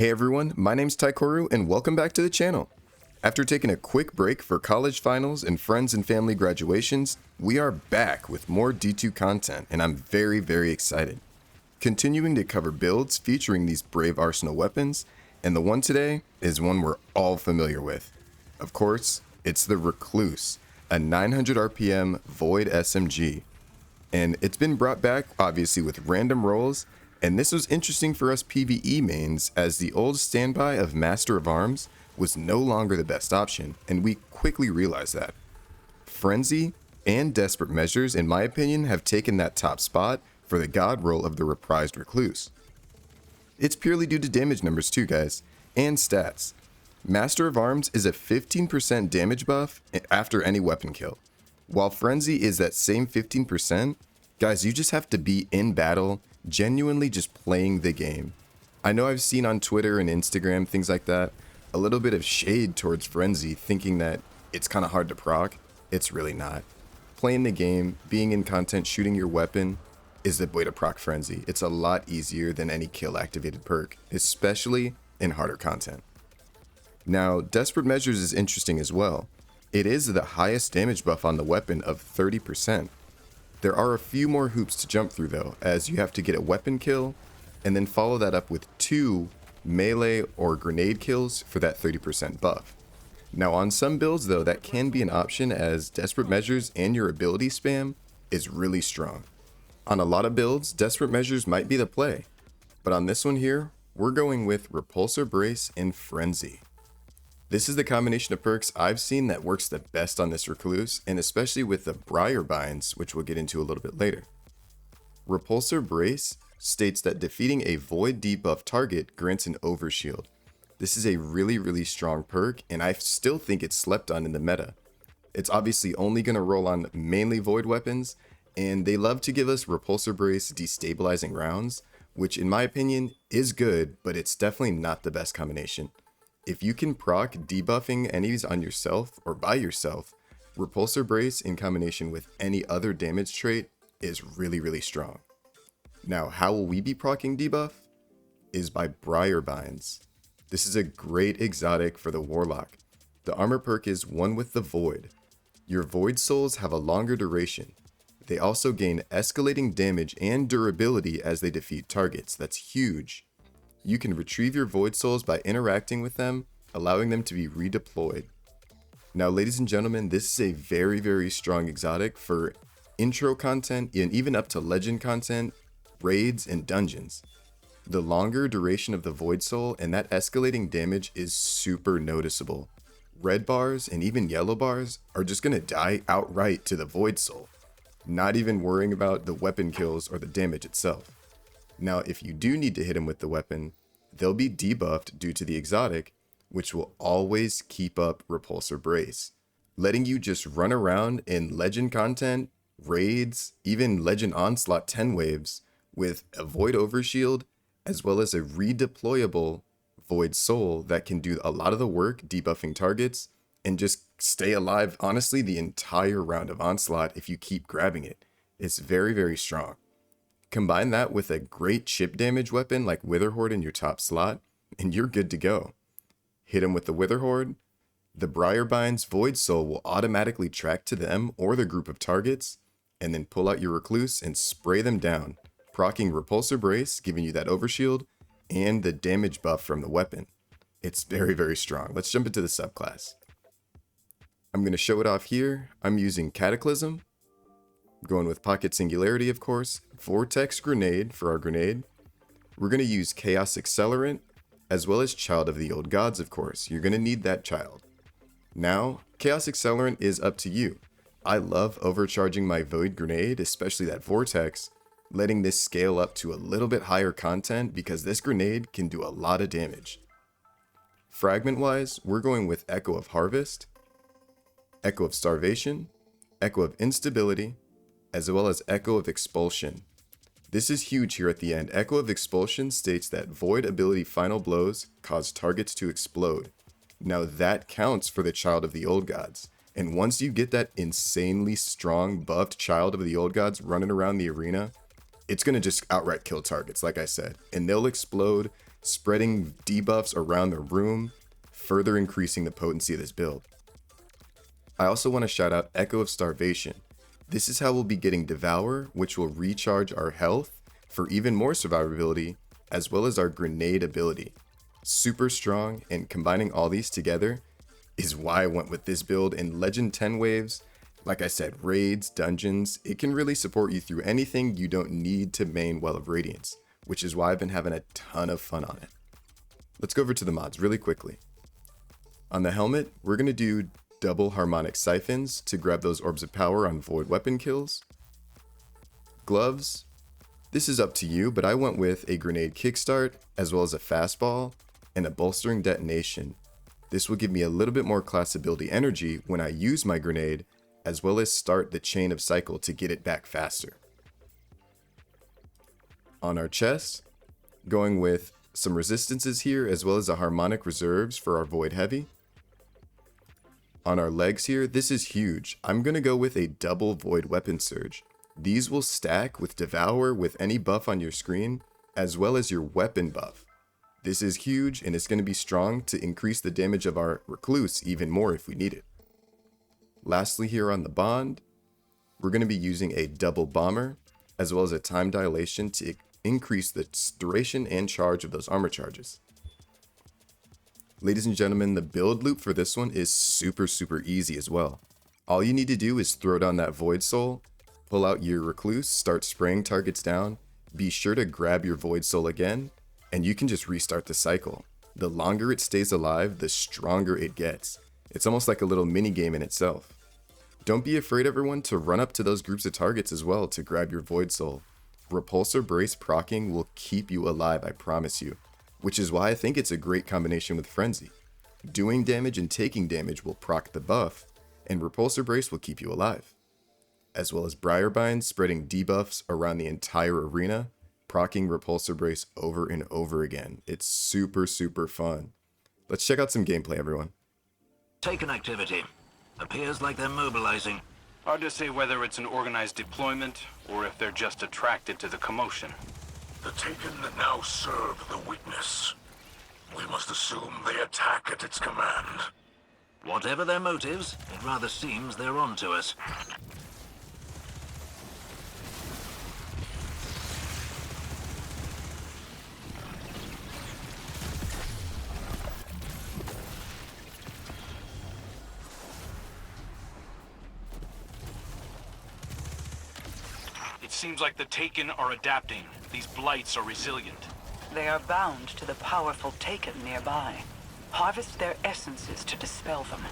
Hey everyone, my name's Taikoru and welcome back to the channel. After taking a quick break for college finals and friends and family graduations, we are back with more D2 content and I'm very excited. Continuing to cover builds featuring these brave arsenal weapons, and the one today is one we're all familiar with. Of course, it's the Recluse, a 900 RPM Void SMG. And it's been brought back obviously with random rolls, and this was interesting for us PvE mains as the old standby of Master of Arms was no longer the best option, and we quickly realized that. Frenzy and Desperate Measures, in my opinion, have taken that top spot for the god roll of the reprised Recluse. It's purely due to damage numbers too, guys, and stats. Master of Arms is a 15% damage buff after any weapon kill, while Frenzy is that same 15%. Guys, you just have to be in battle, genuinely just playing the game. I know I've seen on Twitter and Instagram, things like that, a little bit of shade towards Frenzy, thinking that it's kind of hard to proc. It's really not. Playing the game, being in content, shooting your weapon is the way to proc Frenzy. It's a lot easier than any kill activated perk, especially in harder content. Now, Desperate Measures is interesting as well. It is the highest damage buff on the weapon of 30%. There are a few more hoops to jump through though, as you have to get a weapon kill and then follow that up with 2 melee or grenade kills for that 30% buff. Now on some builds though, that can be an option as Desperate Measures and your ability spam is really strong. On a lot of builds, Desperate Measures might be the play, but on this one here, we're going with Repulsor Brace and Frenzy. This is the combination of perks I've seen that works the best on this Recluse, and especially with the Briarbinds, which we'll get into a little bit later. Repulsor Brace states that defeating a void debuff target grants an overshield. This is a really strong perk, and I still think it's slept on in the meta. It's obviously only going to roll on mainly void weapons, and they love to give us Repulsor Brace destabilizing rounds, which in my opinion is good, but it's definitely not the best combination. If you can proc debuffing enemies on yourself or by yourself, Repulsor Brace in combination with any other damage trait is really strong. Now, how will we be proccing debuff? Is by Briarbinds. This is a great exotic for the Warlock. The armor perk is one with the Void. Your Void Souls have a longer duration. They also gain escalating damage and durability as they defeat targets. That's huge. You can retrieve your Void Souls by interacting with them, allowing them to be redeployed. Now, ladies and gentlemen, this is a very strong exotic for intro content and even up to legend content, raids, and dungeons. The longer duration of the Void Soul and that escalating damage is super noticeable. Red bars and even yellow bars are just going to die outright to the Void Soul, not even worrying about the weapon kills or the damage itself. Now, if you do need to hit him with the weapon, they'll be debuffed due to the exotic, which will always keep up Repulsor Brace, letting you just run around in legend content, raids, even legend onslaught 10 waves with a Void Overshield, as well as a redeployable Void Soul that can do a lot of the work debuffing targets and just stay alive, honestly, the entire round of onslaught if you keep grabbing it. It's very strong. Combine that with a great chip damage weapon like Witherhoard in your top slot, and you're good to go. Hit him with the Witherhoard, the Briarbinds Void Soul will automatically track to them or the group of targets, and then pull out your Recluse and spray them down, proccing Repulsor Brace, giving you that overshield, and the damage buff from the weapon. It's very strong. Let's jump into the subclass. I'm going to show it off here. I'm using Cataclysm. Going with Pocket Singularity, of course. Vortex Grenade for our grenade. We're going to use Chaos Accelerant, as well as Child of the Old Gods, of course. You're going to need that child. Now, Chaos Accelerant is up to you. I love overcharging my Void Grenade, especially that Vortex, letting this scale up to a little bit higher content because this grenade can do a lot of damage. Fragment-wise, we're going with Echo of Harvest, Echo of Starvation, Echo of Instability, as well as Echo of Expulsion. This is huge here at the end. Echo of Expulsion states that Void ability final blows cause targets to explode. Now that counts for the Child of the Old Gods. And once you get that insanely strong buffed Child of the Old Gods running around the arena, it's going to just outright kill targets, like I said. And they'll explode spreading debuffs around the room, further increasing the potency of this build. I also want to shout out Echo of Starvation. This is how we'll be getting Devour, which will recharge our health for even more survivability, as well as our grenade ability. Super strong, and combining all these together is why I went with this build in Legend 10 waves. Like I said, raids, dungeons, it can really support you through anything you don't need to main Well of Radiance, which is why I've been having a ton of fun on it. Let's go over to the mods really quickly. On the helmet, we're going to do double harmonic siphons to grab those orbs of power on void weapon kills. Gloves, this is up to you, but I went with a grenade kickstart, as well as a fastball, and a bolstering detonation. This will give me a little bit more class ability energy when I use my grenade, as well as start the chain of cycle to get it back faster. On our chest, going with some resistances here, as well as a harmonic reserves for our void heavy. On our legs here, this is huge. I'm going to go with a double void weapon surge. These will stack with Devour with any buff on your screen, as well as your weapon buff. This is huge, and it's going to be strong to increase the damage of our Recluse even more if we need it. Lastly here on the bond, we're going to be using a double bomber, as well as a time dilation to increase the duration and charge of those armor charges. Ladies and gentlemen, the build loop for this one is super easy as well. All you need to do is throw down that Void Soul, pull out your Recluse, start spraying targets down, be sure to grab your Void Soul again, and you can just restart the cycle. The longer it stays alive, the stronger it gets. It's almost like a little mini game in itself. Don't be afraid, everyone, to run up to those groups of targets as well to grab your Void Soul. Repulsor Brace proccing will keep you alive, I promise you, which is why I think it's a great combination with Frenzy. Doing damage and taking damage will proc the buff, and Repulsor Brace will keep you alive. As well as Briarbinds spreading debuffs around the entire arena, proccing Repulsor Brace over and over again. It's super fun. Let's check out some gameplay, everyone. Taken activity. Appears like they're mobilizing. Hard to say whether it's an organized deployment or if they're just attracted to the commotion. The Taken now serve the witness. We must assume they attack at its command. Whatever their motives, it rather seems they're onto us. It seems like the Taken are adapting. These blights are resilient. They are bound to the powerful Taken nearby. Harvest their essences to dispel them.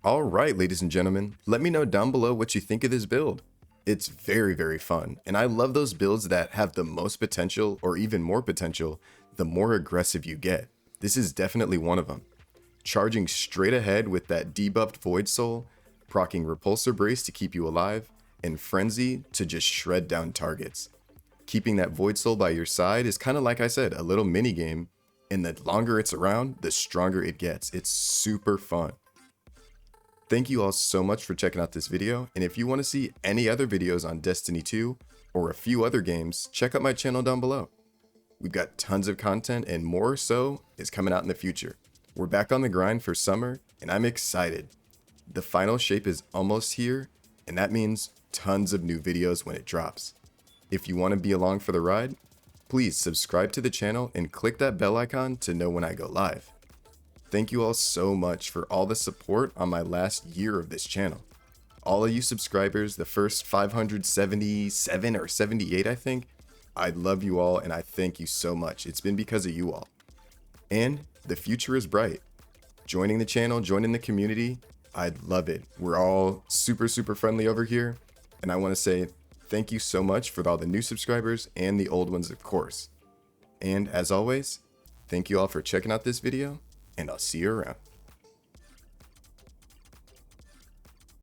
Alright, ladies and gentlemen, let me know down below what you think of this build. It's very, very fun, and I love those builds that have the most potential, or even more potential, the more aggressive you get. This is definitely one of them. Charging straight ahead with that debuffed Void Soul, proccing Repulsor Brace to keep you alive, and Frenzy to just shred down targets. Keeping that Void Soul by your side is kind of like I said, a little mini game, and the longer it's around, the stronger it gets. It's super fun. Thank you all so much for checking out this video, and if you want to see any other videos on Destiny 2 or a few other games, check out my channel down below. We've got tons of content, and more so is coming out in the future. We're back on the grind for summer, and I'm excited. The final shape is almost here, and that means tons of new videos when it drops. If you want to be along for the ride, please subscribe to the channel and click that bell icon to know when I go live. Thank you all so much for all the support on my last year of this channel. All of you subscribers, the first 577 or 78 I think, I love you all and I thank you so much. It's been because of you all. And the future is bright. Joining the channel, joining the community, I'd love it. We're all super friendly over here, and I want to say thank you so much for all the new subscribers and the old ones of course. And as always, thank you all for checking out this video, and I'll see you around.